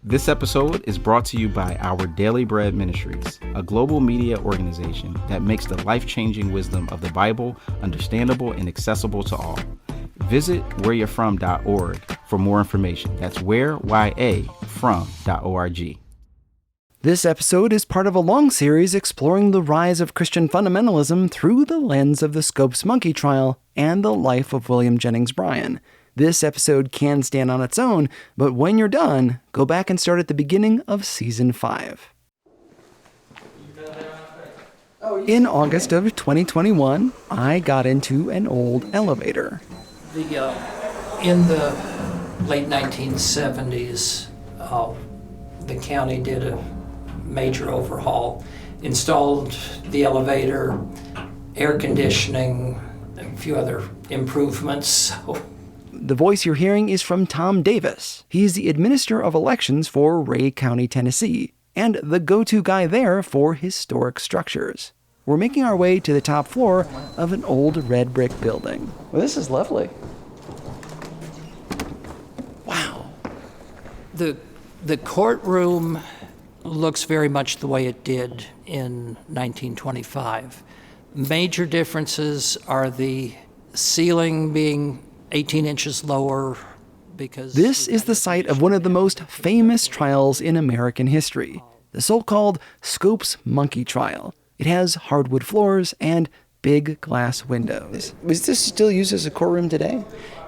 This episode is brought to you by Our Daily Bread Ministries, a global media organization that makes the life-changing wisdom of the Bible understandable and accessible to all. Visit whereyou'refrom.org for more information. That's whereyafrom.org. This episode is part of a long series exploring the rise of Christian fundamentalism through the lens of the Scopes monkey trial and the life of William Jennings Bryan. This episode can stand on its own, but when you're done, go back and start at the beginning of Season 5. In August of 2021, I got into an old elevator. In the late 1970s, the county did a major overhaul, installed the elevator, air conditioning, a few other improvements. The voice you're hearing is from Tom Davis. He's the administrator of elections for Ray County, Tennessee, and the go-to guy there for historic structures. We're making our way to the top floor of an old red brick building. Well, this is lovely. Wow. The courtroom looks very much the way it did in 1925. Major differences are the ceiling being 18 inches lower because... This is the site of one of the most famous trials in American history, the so-called Scopes monkey trial. It has hardwood floors and big glass windows. Was this still used as a courtroom today?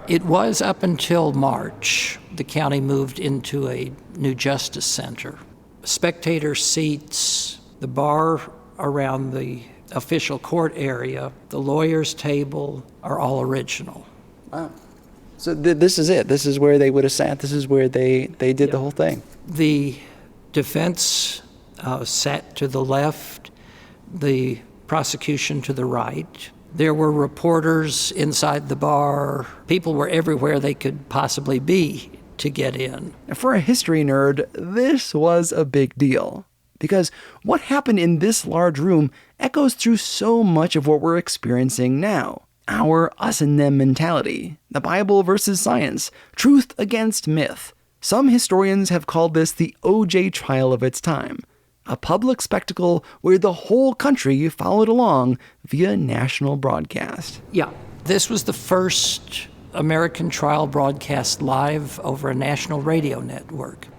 It was up until March. The county moved into a new justice center. Spectator seats, the bar around the official court area, the lawyer's table are all original. Wow. So this is it. This is where they would have sat. This is where they did the whole thing. The defense sat to the left, the prosecution to the right. There were reporters inside the bar. People were everywhere they could possibly be to get in. For a history nerd, this was a big deal. Because what happened in this large room echoes through so much of what we're experiencing now. Our us and them mentality, the Bible versus science, truth against myth. Some historians have called this the OJ trial of its time, a public spectacle where the whole country followed along via national broadcast. Yeah, this was the first American trial broadcast live over a national radio network.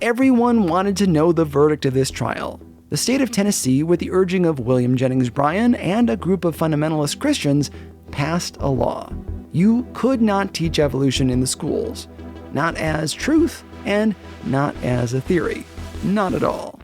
Everyone wanted to know the verdict of this trial. The state of Tennessee, with the urging of William Jennings Bryan and a group of fundamentalist Christians, passed a law. You could not teach evolution in the schools. Not as truth and not as a theory. Not at all.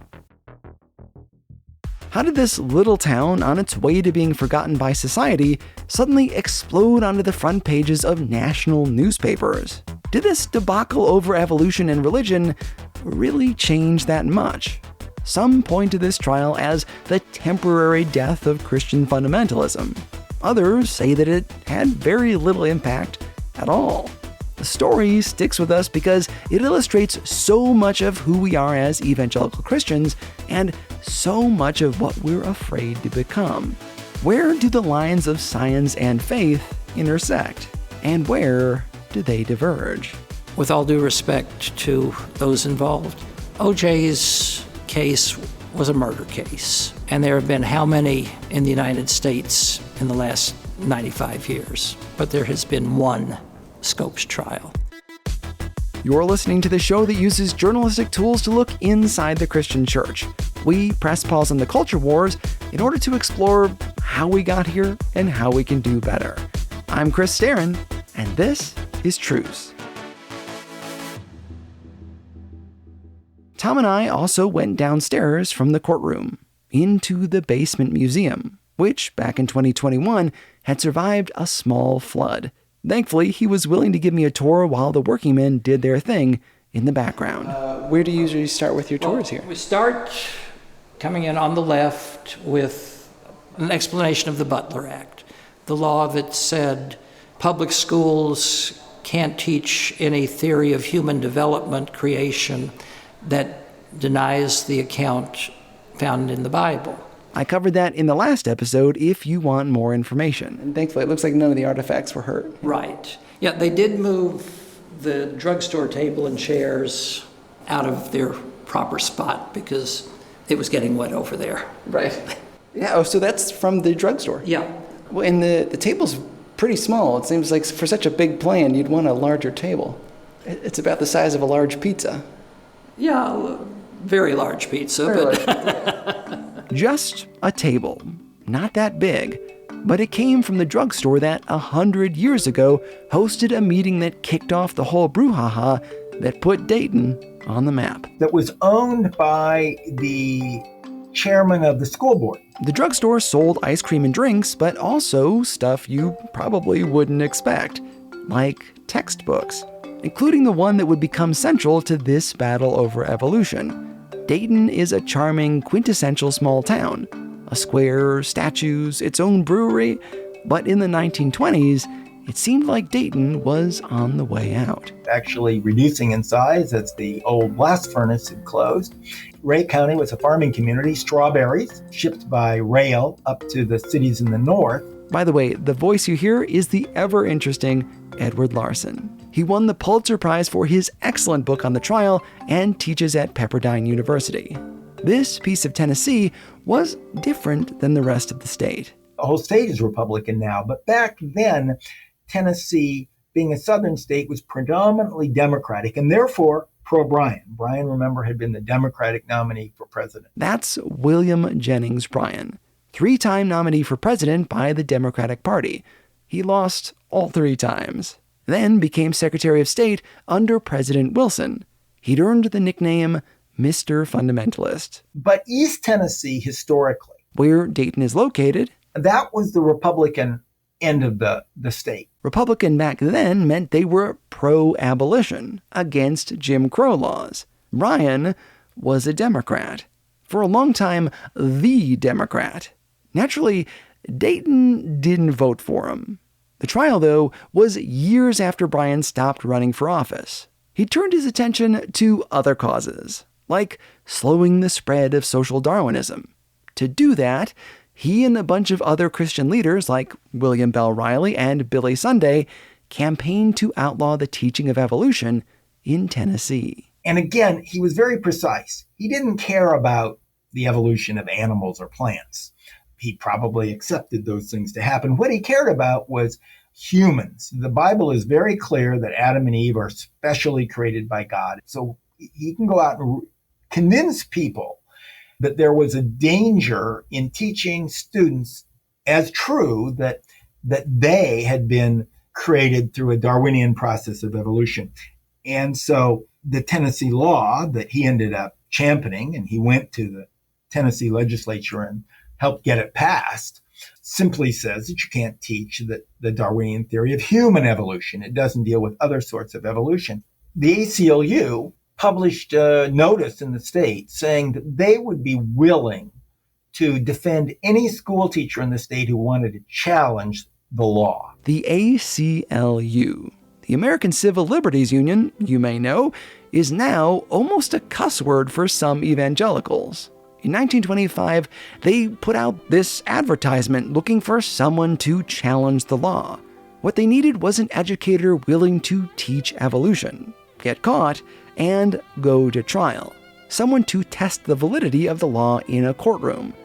How did this little town, on its way to being forgotten by society, suddenly explode onto the front pages of national newspapers? Did this debacle over evolution and religion really change that much? Some point to this trial as the temporary death of Christian fundamentalism. Others say that it had very little impact at all. The story sticks with us because it illustrates so much of who we are as evangelical Christians and so much of what we're afraid to become. Where do the lines of science and faith intersect? And where do they diverge? With all due respect to those involved, OJ's case was a murder case. And there have been how many in the United States in the last 95 years? But there has been one Scopes trial. You're listening to the show that uses journalistic tools to look inside the Christian church. We press pause on the culture wars in order to explore how we got here and how we can do better. I'm Chris Staron, and this is Truce. Tom and I also went downstairs from the courtroom into the basement museum, which back in 2021 had survived a small flood. Thankfully, he was willing to give me a tour while the working men did their thing in the background. Where do you usually start with your tours here? We start coming in on the left with an explanation of the Butler Act, the law that said public schools can't teach any theory of human development creation that denies the account found in the Bible. I covered that in the last episode if you want more information. And thankfully, it looks like none of the artifacts were hurt. Right. Yeah, they did move the drugstore table and chairs out of their proper spot because it was getting wet over there. Right. Yeah, oh, so that's from the drugstore. Yeah. Well, and the table's pretty small. It seems like for such a big plan, you'd want a larger table. It's about the size of a large pizza. Yeah, very large pizza. Just a table. Not that big. But it came from the drugstore that 100 years ago hosted a meeting that kicked off the whole brouhaha that put Dayton on the map. That was owned by the chairman of the school board. The drugstore sold ice cream and drinks, but also stuff you probably wouldn't expect, like textbooks, including the one that would become central to this battle over evolution. Dayton is a charming, quintessential small town. A square, statues, its own brewery, but in the 1920s, it seemed like Dayton was on the way out. Actually reducing in size as the old blast furnace had closed. Ray County was a farming community. Strawberries shipped by rail up to the cities in the north. By the way, the voice you hear is the ever-interesting Edward Larson. He won the Pulitzer Prize for his excellent book on the trial and teaches at Pepperdine University. This piece of Tennessee was different than the rest of the state. The whole state is Republican now, but back then, Tennessee, being a southern state, was predominantly Democratic and therefore pro-Bryan. Bryan, remember, had been the Democratic nominee for president. That's William Jennings Bryan, 3-time nominee for president by the Democratic Party. He lost all 3 times, then became Secretary of State under President Wilson. He'd earned the nickname Mr. Fundamentalist. But East Tennessee, historically, where Dayton is located, that was the Republican end of the state. Republican back then meant they were pro-abolition, against Jim Crow laws. Bryan was a Democrat. For a long time, the Democrat. Naturally, Dayton didn't vote for him. The trial, though, was years after Bryan stopped running for office. He turned his attention to other causes, like slowing the spread of social Darwinism. To do that, he and a bunch of other Christian leaders like William Bell Riley and Billy Sunday campaigned to outlaw the teaching of evolution in Tennessee. And again, he was very precise. He didn't care about the evolution of animals or plants. He probably accepted those things to happen. What he cared about was humans. The Bible is very clear that Adam and Eve are specially created by God. So he can go out and convince people that there was a danger in teaching students as true that they had been created through a Darwinian process of evolution. And so the Tennessee law that he ended up championing, and he went to the Tennessee legislature and helped get it passed, simply says that you can't teach the Darwinian theory of human evolution. It doesn't deal with other sorts of evolution. The ACLU published a notice in the state saying that they would be willing to defend any school teacher in the state who wanted to challenge the law. The ACLU, the American Civil Liberties Union, you may know, is now almost a cuss word for some evangelicals. In 1925, they put out this advertisement looking for someone to challenge the law. What they needed was an educator willing to teach evolution, get caught, and go to trial. Someone to test the validity of the law in a courtroom.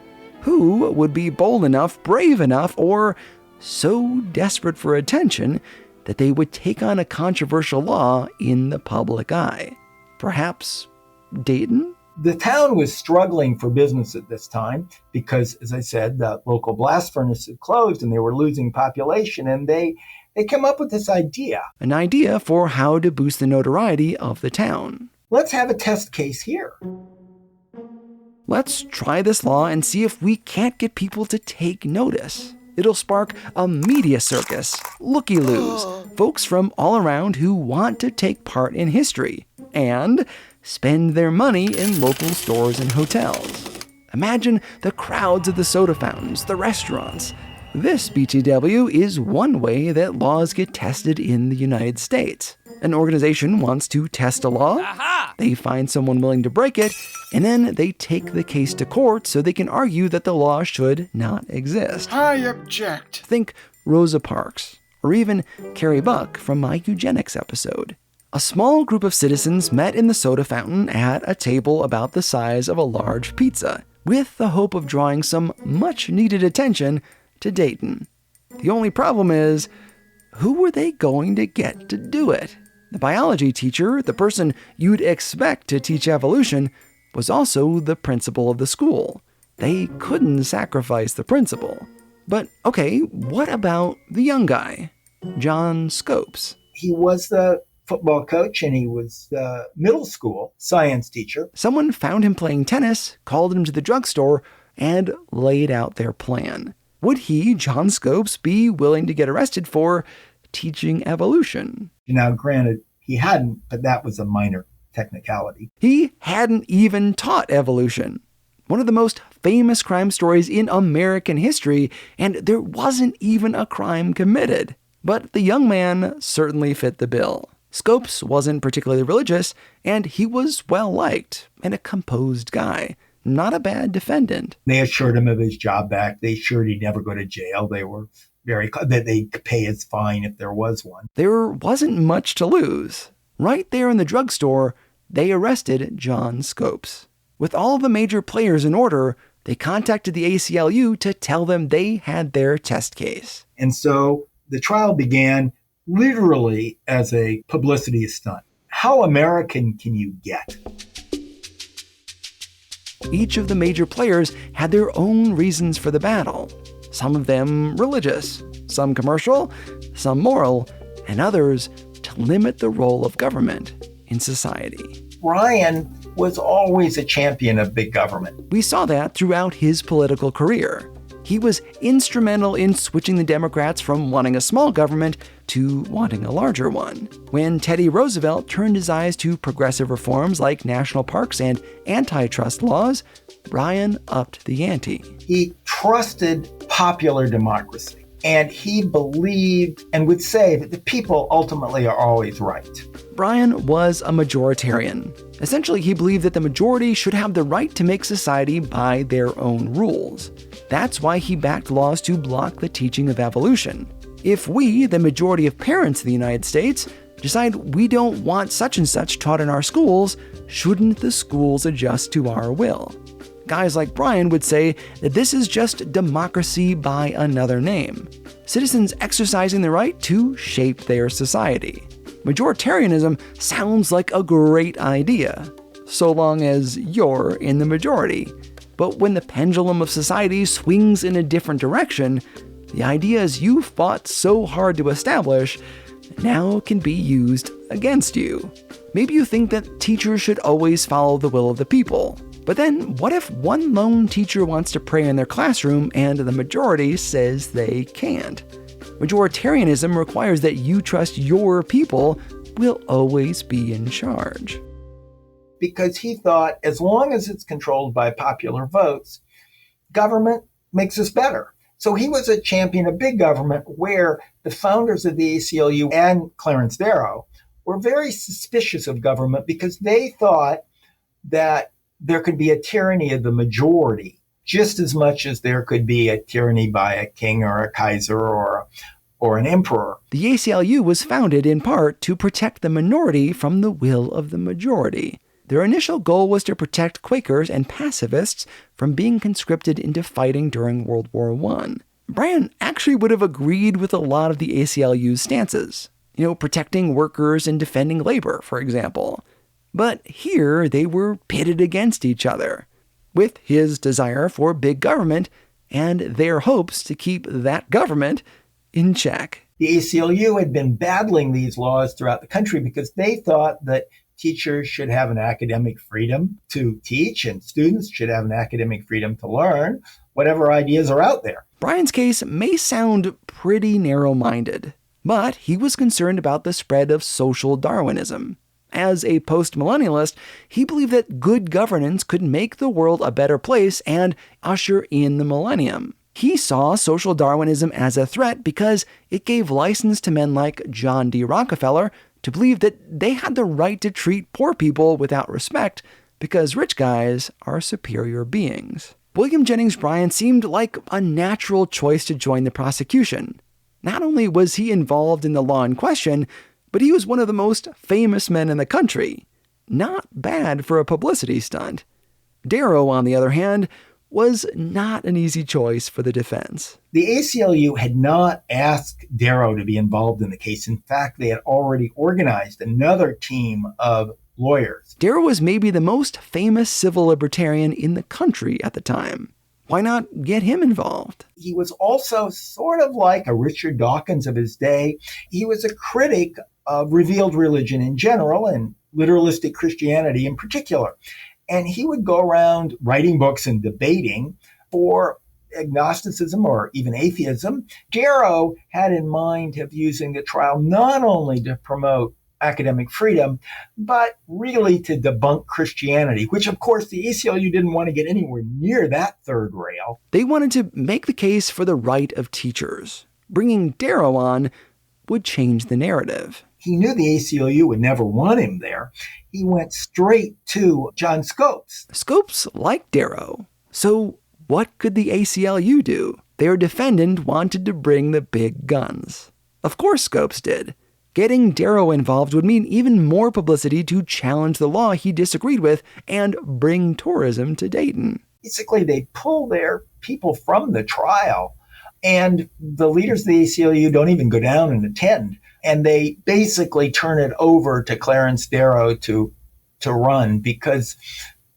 Who would be bold enough, brave enough, or so desperate for attention that they would take on a controversial law in the public eye? Perhaps Dayton? The town was struggling for business at this time because, as I said, the local blast furnace had closed and they were losing population, and they came up with this idea. An idea for how to boost the notoriety of the town. Let's have a test case here. Let's try this law and see if we can't get people to take notice. It'll spark a media circus, looky-loos, folks from all around who want to take part in history and spend their money in local stores and hotels. Imagine the crowds at the soda fountains, the restaurants. This, BTW, is one way that laws get tested in the United States. An organization wants to test a law, they find someone willing to break it, and then they take the case to court so they can argue that the law should not exist. I object. Think Rosa Parks, or even Carrie Buck from my eugenics episode. A small group of citizens met in the soda fountain at a table about the size of a large pizza, with the hope of drawing some much-needed attention to Dayton. The only problem is, who were they going to get to do it? The biology teacher, the person you'd expect to teach evolution, was also the principal of the school. They couldn't sacrifice the principal. But okay, what about the young guy, John Scopes? He was the football coach and he was the middle school science teacher. Someone found him playing tennis, called him to the drugstore, and laid out their plan. Would he, John Scopes, be willing to get arrested for teaching evolution? Now, granted, he hadn't, but that was a minor technicality. He hadn't even taught evolution. One of the most famous crime stories in American history, and there wasn't even a crime committed. But the young man certainly fit the bill. Scopes wasn't particularly religious, and he was well-liked and a composed guy. Not a bad defendant. They assured him of his job back. They assured he'd never go to jail. They were that they'd pay his fine if there was one. There wasn't much to lose. Right there in the drugstore, they arrested John Scopes. With all the major players in order, they contacted the ACLU to tell them they had their test case. And so the trial began literally as a publicity stunt. How American can you get? Each of the major players had their own reasons for the battle. Some of them religious, some commercial, some moral, and others to limit the role of government in society. Bryan was always a champion of big government. We saw that throughout his political career. He was instrumental in switching the Democrats from wanting a small government to wanting a larger one. When Teddy Roosevelt turned his eyes to progressive reforms like national parks and antitrust laws, Bryan upped the ante. He trusted popular democracy, and he believed and would say that the people ultimately are always right. Bryan was a majoritarian. Essentially, he believed that the majority should have the right to make society by their own rules. That's why he backed laws to block the teaching of evolution. If we, the majority of parents in the United States, decide we don't want such and such taught in our schools, shouldn't the schools adjust to our will? Guys like Bryan would say that this is just democracy by another name. Citizens exercising the right to shape their society. Majoritarianism sounds like a great idea, so long as you're in the majority. But when the pendulum of society swings in a different direction, the ideas you fought so hard to establish now can be used against you. Maybe you think that teachers should always follow the will of the people. But then, what if one lone teacher wants to pray in their classroom and the majority says they can't? Majoritarianism requires that you trust your people will always be in charge. Because he thought as long as it's controlled by popular votes, government makes us better. So he was a champion of big government, where the founders of the ACLU and Clarence Darrow were very suspicious of government because they thought that there could be a tyranny of the majority just as much as there could be a tyranny by a king or a Kaiser or an emperor. The ACLU was founded in part to protect the minority from the will of the majority. Their initial goal was to protect Quakers and pacifists from being conscripted into fighting during World War I. Bryan actually would have agreed with a lot of the ACLU's stances. Protecting workers and defending labor, for example. But here they were pitted against each other, with his desire for big government and their hopes to keep that government in check. The ACLU had been battling these laws throughout the country because they thought that teachers should have an academic freedom to teach and students should have an academic freedom to learn whatever ideas are out there. Bryan's case may sound pretty narrow-minded, but he was concerned about the spread of social Darwinism. As a post-millennialist, he believed that good governance could make the world a better place and usher in the millennium. He saw social Darwinism as a threat because it gave license to men like John D. Rockefeller to believe that they had the right to treat poor people without respect because rich guys are superior beings. William Jennings Bryan seemed like a natural choice to join the prosecution. Not only was he involved in the law in question, but he was one of the most famous men in the country. Not bad for a publicity stunt. Darrow, on the other hand, was not an easy choice for the defense. The ACLU had not asked Darrow to be involved in the case. In fact, they had already organized another team of lawyers. Darrow was maybe the most famous civil libertarian in the country at the time. Why not get him involved? He was also sort of like a Richard Dawkins of his day. He was a critic of revealed religion in general and literalistic Christianity in particular. And he would go around writing books and debating for agnosticism or even atheism. Darrow had in mind of using the trial not only to promote academic freedom, but really to debunk Christianity, which of course the ACLU didn't want to get anywhere near that third rail. They wanted to make the case for the right of teachers. Bringing Darrow on would change the narrative. He knew the ACLU would never want him there. He went straight to John Scopes. Scopes liked Darrow. So what could the ACLU do? Their defendant wanted to bring the big guns. Of course Scopes did. Getting Darrow involved would mean even more publicity to challenge the law he disagreed with and bring tourism to Dayton. Basically, they pull their people from the trial, and the leaders of the ACLU don't even go down and attend. And they basically turn it over to Clarence Darrow to run because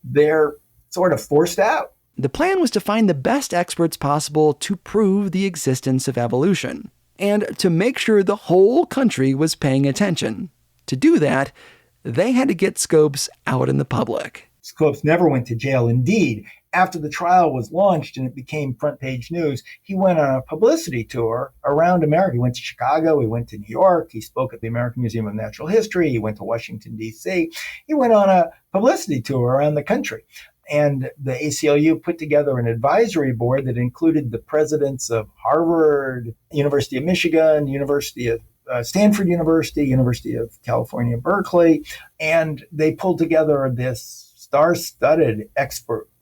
they're sort of forced out. The plan was to find the best experts possible to prove the existence of evolution, and to make sure the whole country was paying attention. To do that, they had to get Scopes out in the public. Scopes never went to jail. Indeed, after the trial was launched and it became front page news, he went on a publicity tour around America. He went to Chicago, he went to New York, he spoke at the American Museum of Natural History, he went to Washington, D.C. He went on a publicity tour around the country. And the ACLU put together an advisory board that included the presidents of Harvard, University of Michigan, University of Stanford University, University of California, Berkeley. And they pulled together this star-studded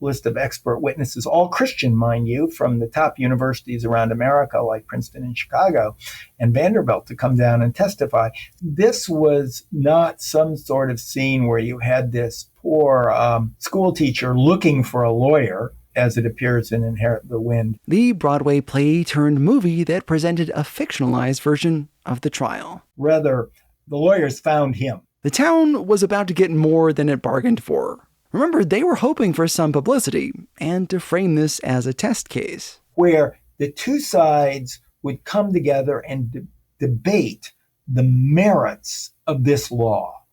list of expert witnesses, all Christian, mind you, from the top universities around America like Princeton and Chicago and Vanderbilt to come down and testify. This was not some sort of scene where you had this poor school teacher looking for a lawyer, as it appears in Inherit the Wind. The Broadway play turned movie that presented a fictionalized version of the trial. Rather, the lawyers found him. The town was about to get more than it bargained for. Remember, they were hoping for some publicity and to frame this as a test case, where the two sides would come together and debate the merits of this law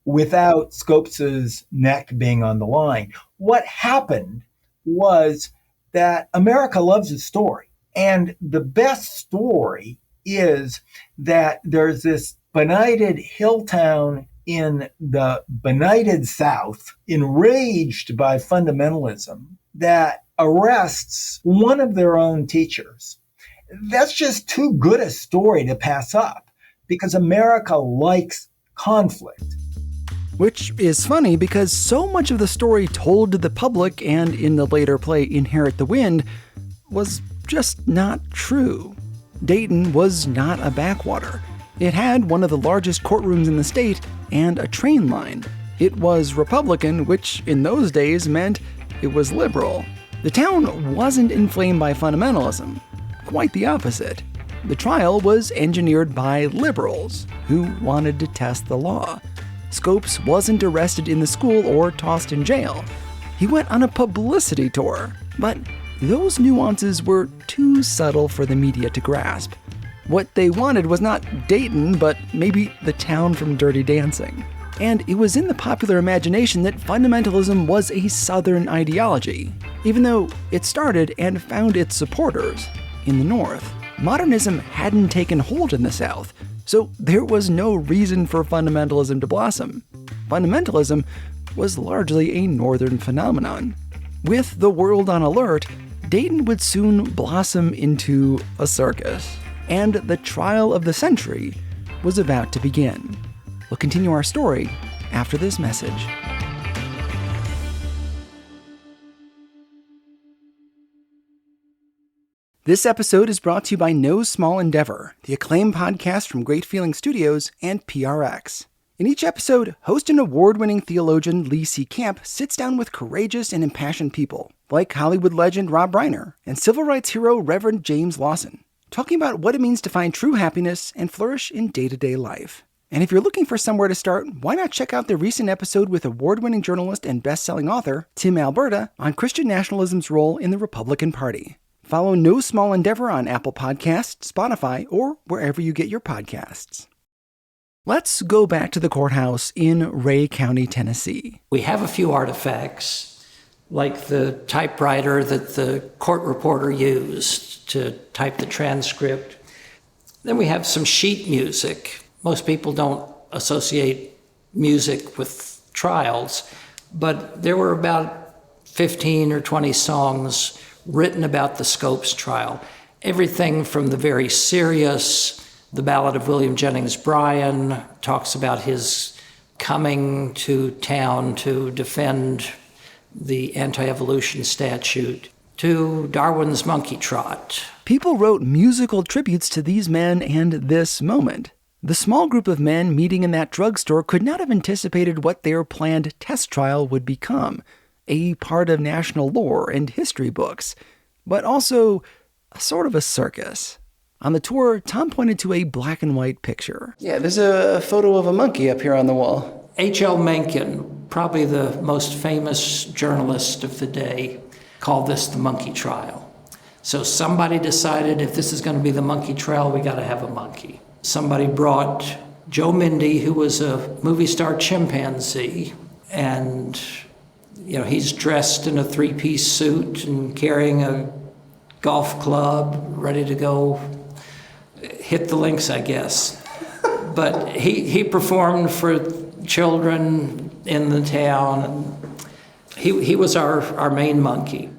without Scopes' neck being on the line. What happened was that America loves a story. And the best story is that there's this benighted hill town in the benighted South, enraged by fundamentalism, that arrests one of their own teachers. That's just too good a story to pass up because America likes conflict. Which is funny because so much of the story told to the public and in the later play Inherit the Wind was just not true. Dayton was not a backwater. It had one of the largest courtrooms in the state and a train line. It was Republican, which in those days meant it was liberal. The town wasn't inflamed by fundamentalism. Quite the opposite. The trial was engineered by liberals who wanted to test the law. Scopes wasn't arrested in the school or tossed in jail. He went on a publicity tour, but those nuances were too subtle for the media to grasp. What they wanted was not Dayton, but maybe the town from Dirty Dancing. And it was in the popular imagination that fundamentalism was a Southern ideology, even though it started and found its supporters in the North. Modernism hadn't taken hold in the South, so there was no reason for fundamentalism to blossom. Fundamentalism was largely a Northern phenomenon. With the world on alert, Dayton would soon blossom into a circus. And the trial of the century was about to begin. We'll continue our story after this message. This episode is brought to you by No Small Endeavor, the acclaimed podcast from Great Feeling Studios and PRX. In each episode, host and award-winning theologian Lee C. Camp sits down with courageous and impassioned people, like Hollywood legend Rob Reiner and civil rights hero Reverend James Lawson, talking about what it means to find true happiness and flourish in day-to-day life. And if you're looking for somewhere to start, why not check out the recent episode with award-winning journalist and best-selling author Tim Alberta on Christian nationalism's role in the Republican Party. Follow No Small Endeavor on Apple Podcasts, Spotify, or wherever you get your podcasts. Let's go back to the courthouse in Ray County, Tennessee. We have a few artifacts, like the typewriter that the court reporter used to type the transcript. Then we have some sheet music. Most people don't associate music with trials, but there were about 15 or 20 songs written about the Scopes trial. Everything from the very serious, the Ballad of William Jennings Bryan talks about his coming to town to defend the anti-evolution statute, to Darwin's Monkey Trot. People wrote musical tributes to these men and this moment. The small group of men meeting in that drugstore could not have anticipated what their planned test trial would become, a part of national lore and history books, but also a sort of a circus. On the tour, Tom pointed to a black and white picture. Yeah, there's a photo of a monkey up here on the wall. H.L. Mencken, probably the most famous journalist of the day, called this the monkey trial. So somebody decided if this is going to be the monkey trial, we got to have a monkey. Somebody brought Joe Mindy, who was a movie star chimpanzee, and he's dressed in a three-piece suit and carrying a golf club, ready to go hit the links, I guess. But he performed for children in the town, and he was our main monkey.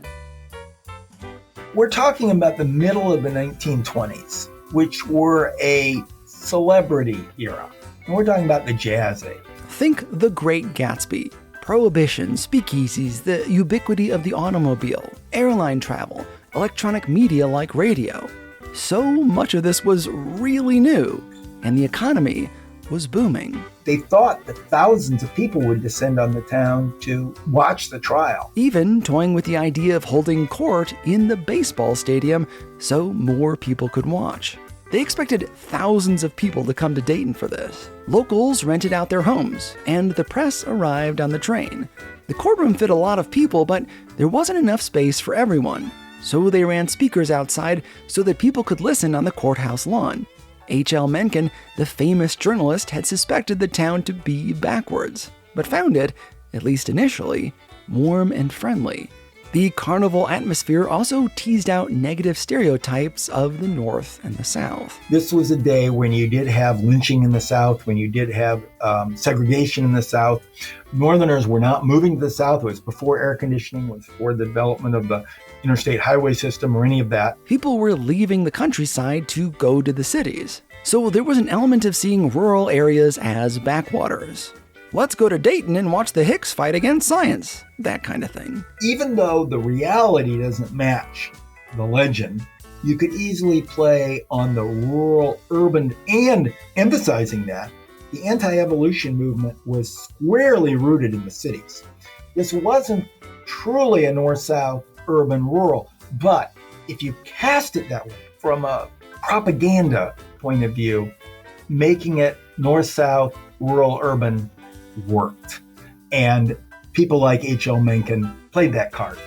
We're talking about the middle of the 1920s, which were a celebrity era. And we're talking about the jazz age. Think The Great Gatsby, Prohibition, speakeasies, the ubiquity of the automobile, airline travel, electronic media like radio. So much of this was really new, and the economy was booming. They thought that thousands of people would descend on the town to watch the trial. Even toying with the idea of holding court in the baseball stadium so more people could watch. They expected thousands of people to come to Dayton for this. Locals rented out their homes, and the press arrived on the train. The courtroom fit a lot of people, but there wasn't enough space for everyone. So they ran speakers outside so that people could listen on the courthouse lawn. H.L. Mencken, the famous journalist, had suspected the town to be backwards, but found it, at least initially, warm and friendly. The carnival atmosphere also teased out negative stereotypes of the North and the South. This was a day when you did have lynching in the South, when you did have segregation in the South. Northerners were not moving to the South. It was before air conditioning, it was before the development of the interstate highway system or any of that. People were leaving the countryside to go to the cities. So there was an element of seeing rural areas as backwaters. Let's go to Dayton and watch the Hicks fight against science. That kind of thing. Even though the reality doesn't match the legend, you could easily play on the rural, urban, and emphasizing that the anti-evolution movement was squarely rooted in the cities. This wasn't truly a north-south, urban-rural, but if you cast it that way from a propaganda point of view, making it north-south, rural-urban worked. And people like H.L. Mencken played that card.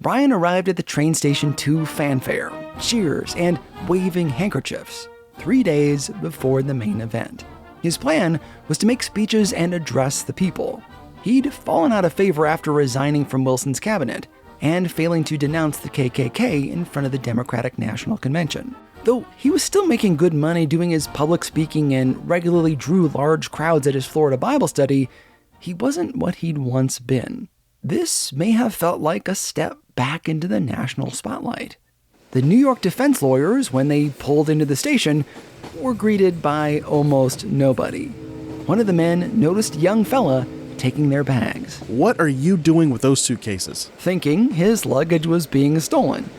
Bryan arrived at the train station to fanfare, cheers, and waving handkerchiefs 3 days before the main event. His plan was to make speeches and address the people. He'd fallen out of favor after resigning from Wilson's cabinet and failing to denounce the KKK in front of the Democratic National Convention. Though he was still making good money doing his public speaking and regularly drew large crowds at his Florida Bible study, he wasn't what he'd once been. This may have felt like a step back into the national spotlight. The New York defense lawyers, when they pulled into the station, were greeted by almost nobody. One of the men noticed a young fella taking their bags. What are you doing with those suitcases? Thinking his luggage was being stolen.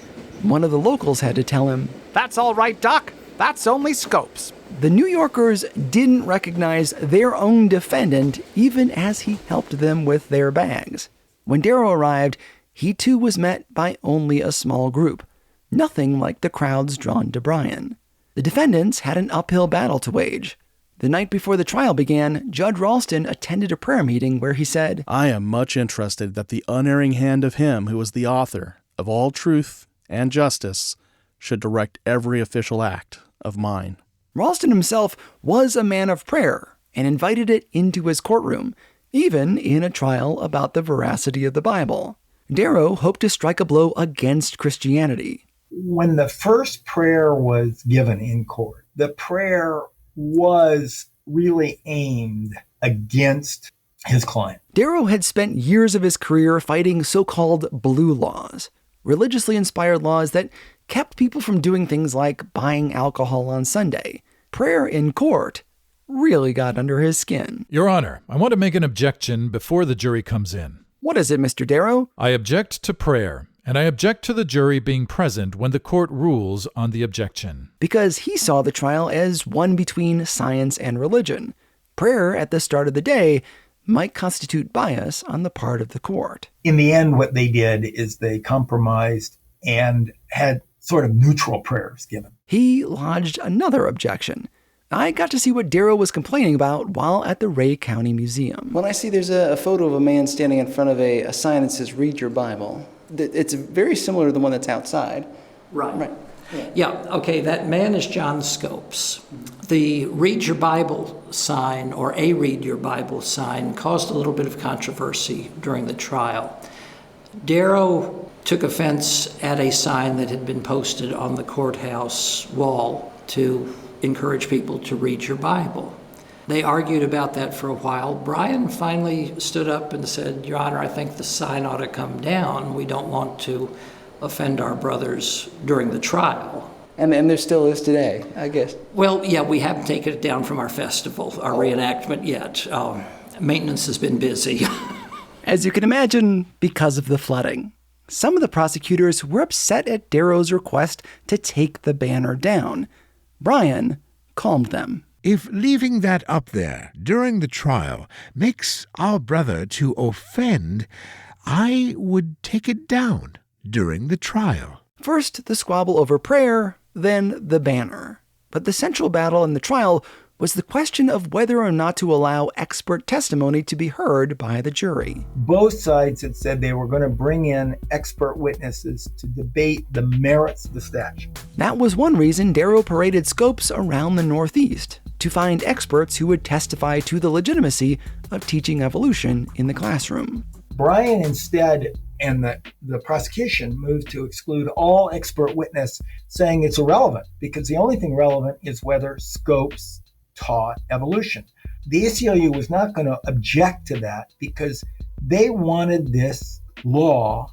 One of the locals had to tell him, "That's all right, Doc. That's only Scopes." the New Yorkers didn't recognize their own defendant even as he helped them with their bags. When Darrow arrived, he too was met by only a small group. Nothing like the crowds drawn to Bryan. The defendants had an uphill battle to wage. The night before the trial began, Judge Ralston attended a prayer meeting where he said, I am much interested that the unerring hand of him who is the author of all truth and justice should direct every official act of mine. Ralston himself was a man of prayer and invited it into his courtroom, even in a trial about the veracity of the Bible. Darrow hoped to strike a blow against Christianity. When the first prayer was given in court, the prayer was really aimed against his client. Darrow had spent years of his career fighting so-called blue laws, religiously inspired laws that kept people from doing things like buying alcohol on Sunday. Prayer in court really got under his skin. Your Honor, I want to make an objection before the jury comes in. What is it, Mr. Darrow? I object to prayer, and I object to the jury being present when the court rules on the objection. Because he saw the trial as one between science and religion. Prayer at the start of the day might constitute bias on the part of the court. In the end, what they did is they compromised and had sort of neutral prayers given. He lodged another objection. I got to see what Darrow was complaining about while at the Ray County Museum. When I see there's a photo of a man standing in front of a sign that says, "Read your Bible," it's very similar to the one that's outside. Right. Yeah, okay, that man is John Scopes. The Read Your Bible sign, or a Read Your Bible sign, caused a little bit of controversy during the trial. Darrow took offense at a sign that had been posted on the courthouse wall to encourage people to read your Bible. They argued about that for a while. Bryan finally stood up and said, "Your Honor, I think the sign ought to come down. We don't want to offend our brothers during the trial." And there still is today, I guess. Well, yeah, we haven't taken it down from our festival, our reenactment yet. Maintenance has been busy. As you can imagine, because of the flooding, some of the prosecutors were upset at Darrow's request to take the banner down. Bryan calmed them. If leaving that up there during the trial makes our brother to offend, I would take it down during the trial. First, the squabble over prayer, then the banner. But the central battle in the trial was the question of whether or not to allow expert testimony to be heard by the jury. Both sides had said they were going to bring in expert witnesses to debate the merits of the statute. That was one reason Darrow paraded Scopes around the Northeast, to find experts who would testify to the legitimacy of teaching evolution in the classroom. Bryan instead, and the prosecution, moved to exclude all expert witness, saying it's irrelevant because the only thing relevant is whether Scopes taught evolution. The ACLU was not going to object to that because they wanted this law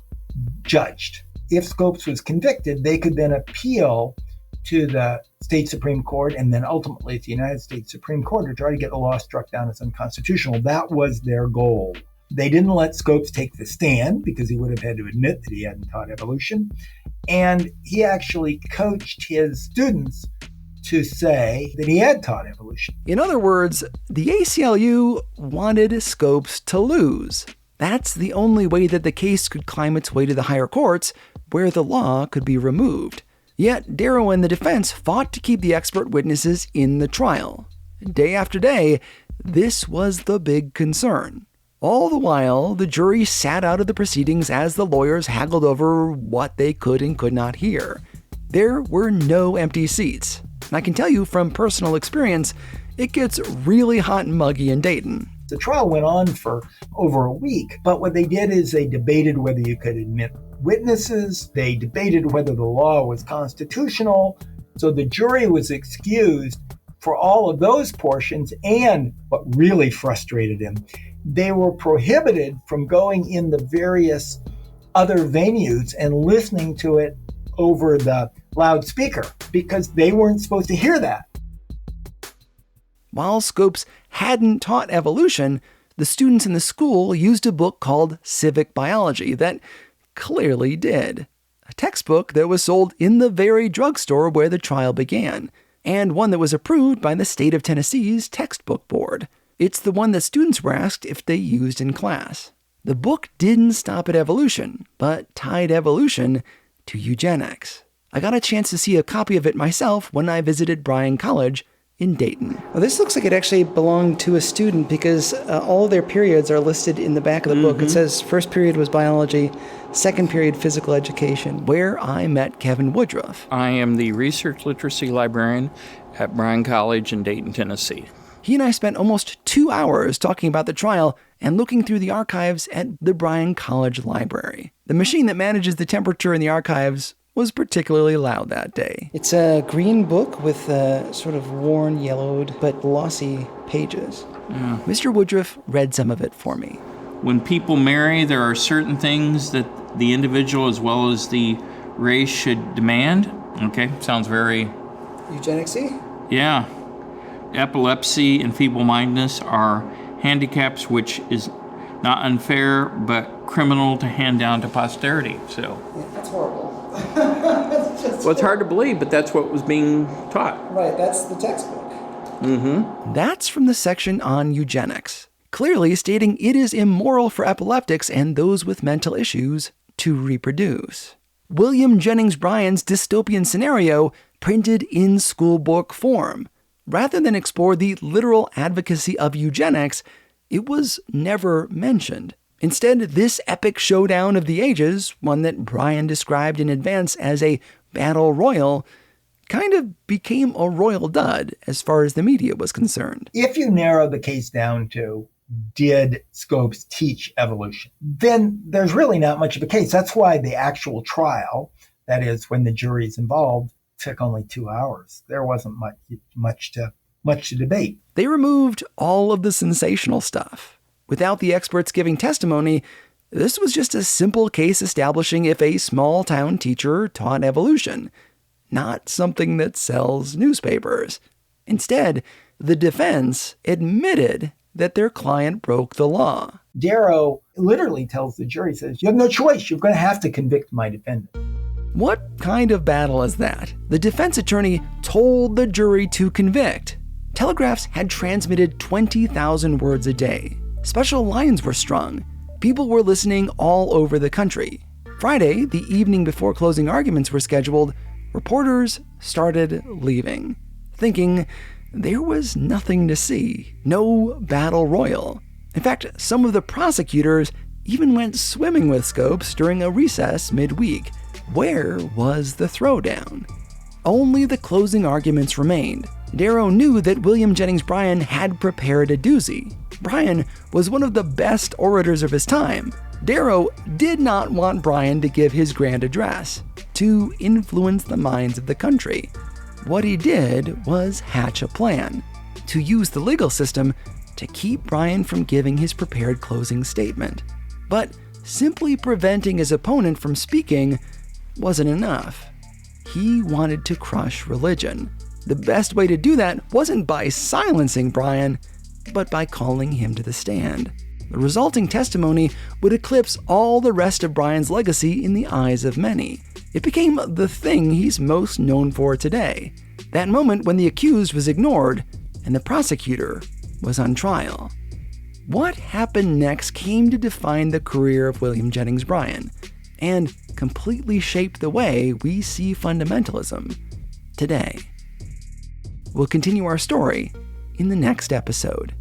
judged. If Scopes was convicted, they could then appeal to the state Supreme Court and then ultimately to the United States Supreme Court to try to get the law struck down as unconstitutional. That was their goal. They didn't let Scopes take the stand because he would have had to admit that he hadn't taught evolution. And he actually coached his students to say that he had taught evolution. In other words, the ACLU wanted Scopes to lose. That's the only way that the case could climb its way to the higher courts, where the law could be removed. Yet Darrow and the defense fought to keep the expert witnesses in the trial. Day after day, this was the big concern. All the while, the jury sat out of the proceedings as the lawyers haggled over what they could and could not hear. There were no empty seats. And I can tell you from personal experience, it gets really hot and muggy in Dayton. The trial went on for over a week, but what they did is they debated whether you could admit witnesses. They debated whether the law was constitutional. So the jury was excused for all of those portions. And what really frustrated him, they were prohibited from going in the various other venues and listening to it over the loudspeaker because they weren't supposed to hear that. While Scopes hadn't taught evolution, The students in the school used a book called Civic Biology that clearly did. A textbook that was sold in the very drugstore where the trial began, and one that was approved by the state of Tennessee's textbook board. It's the one that students were asked if they used in class. The book didn't stop at evolution, but tied evolution to eugenics. I got a chance to see a copy of it myself when I visited Bryan College in Dayton. Well, this looks like it actually belonged to a student because all their periods are listed in the back of the book. It says first period was biology, second period physical education. Where I met Kevin Woodruff. I am the research literacy librarian at Bryan College in Dayton, Tennessee. He and I spent almost 2 hours talking about the trial and looking through the archives at the Bryan College Library. The machine that manages the temperature in the archives was particularly loud that day. It's a green book with sort of worn, yellowed, but glossy pages. Yeah. Mr. Woodruff read some of it for me. When people marry, there are certain things that the individual as well as the race should demand. Okay, sounds very... Eugenics-y? Yeah. Epilepsy and feeble-mindedness are handicaps which is not unfair but criminal to hand down to posterity. So Yeah, that's horrible. well, it's hard to believe, but that's what was being taught. Right, that's the textbook. That's from the section on eugenics, clearly stating it is immoral for epileptics and those with mental issues to reproduce. William Jennings Bryan's dystopian scenario printed in schoolbook form. Rather than explore the literal advocacy of eugenics, it was never mentioned. Instead, this epic showdown of the ages, one that Bryan described in advance as a battle royal, kind of became a royal dud as far as the media was concerned. If you narrow the case down to, did Scopes teach evolution, then there's really not much of a case. That's why the actual trial, that is, when the jury's involved, took only 2 hours. There wasn't much to debate. They removed all of the sensational stuff. Without the experts giving testimony, this was just a simple case establishing if a small-town teacher taught evolution, not something that sells newspapers. Instead, the defense admitted that their client broke the law. Darrow literally tells the jury, says, you have no choice. You're going to have to convict my defendant. What kind of battle is that? The defense attorney told the jury to convict. Telegraphs had transmitted 20,000 words a day. Special lines were strung. People were listening all over the country. Friday, the evening before closing arguments were scheduled, reporters started leaving, thinking there was nothing to see, no battle royal. In fact, some of the prosecutors even went swimming with Scopes during a recess midweek. Where was the throwdown? Only the closing arguments remained. Darrow knew that William Jennings Bryan had prepared a doozy. Bryan was one of the best orators of his time. Darrow did not want Bryan to give his grand address, to influence the minds of the country. What he did was hatch a plan, to use the legal system to keep Bryan from giving his prepared closing statement. But simply preventing his opponent from speaking wasn't enough. He wanted to crush religion. The best way to do that wasn't by silencing Bryan, but by calling him to the stand. The resulting testimony would eclipse all the rest of Bryan's legacy in the eyes of many. It became the thing he's most known for today. That moment when the accused was ignored and the prosecutor was on trial. What happened next came to define the career of William Jennings Bryan and completely shape the way we see fundamentalism today. We'll continue our story in the next episode.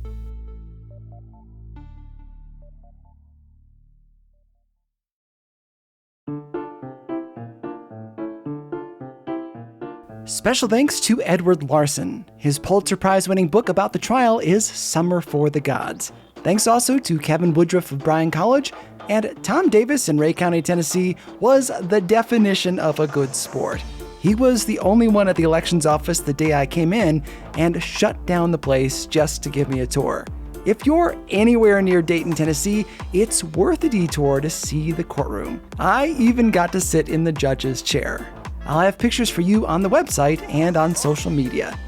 Special thanks to Edward Larson. His Pulitzer Prize-winning book about the trial is Summer for the Gods. Thanks also to Kevin Woodruff of Bryan College, and Tom Davis in Ray County, Tennessee was the definition of a good sport. He was the only one at the elections office the day I came in and shut down the place just to give me a tour. If you're anywhere near Dayton, Tennessee, it's worth a detour to see the courtroom. I even got to sit in the judge's chair. I'll have pictures for you on the website and on social media.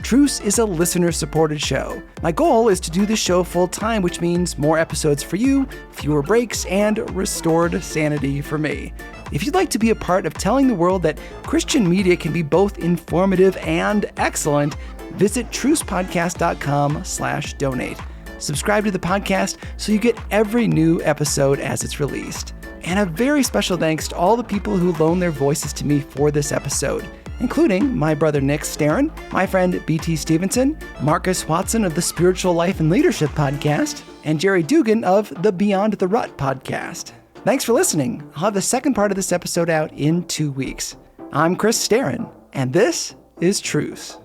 Truce is a listener-supported show. My goal is to do this show full-time, which means more episodes for you, fewer breaks, and restored sanity for me. If you'd like to be a part of telling the world that Christian media can be both informative and excellent, visit trucepodcast.com/donate. Subscribe to the podcast so you get every new episode as it's released. And a very special thanks to all the people who loaned their voices to me for this episode, including my brother Nick Starron, my friend BT Stevenson, Marcus Watson of the Spiritual Life and Leadership podcast, and Jerry Dugan of the Beyond the Rut podcast. Thanks for listening. I'll have the second part of this episode out in 2 weeks. I'm Chris Starron, and this is Truce.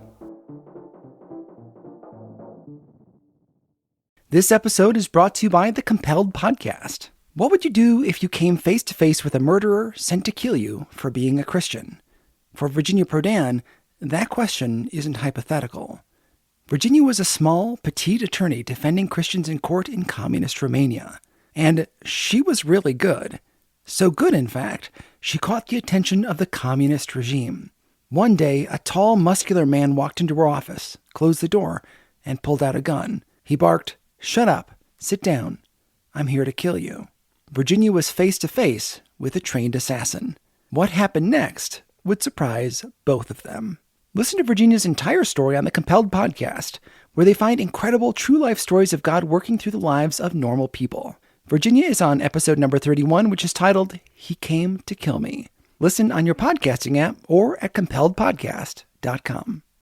This episode is brought to you by the Compelled Podcast. What would you do if you came face to face with a murderer sent to kill you for being a Christian? For Virginia Prodan, that question isn't hypothetical. Virginia was a small, petite attorney defending Christians in court in communist Romania. And she was really good. So good, in fact, she caught the attention of the communist regime. One day, a tall, muscular man walked into her office, closed the door, and pulled out a gun. He barked, "Shut up, sit down. I'm here to kill you." Virginia was face to face with a trained assassin. What happened next would surprise both of them. Listen to Virginia's entire story on the Compelled Podcast, where they find incredible true life stories of God working through the lives of normal people. Virginia is on episode number 31, which is titled, "He Came to Kill Me." Listen on your podcasting app or at compelledpodcast.com.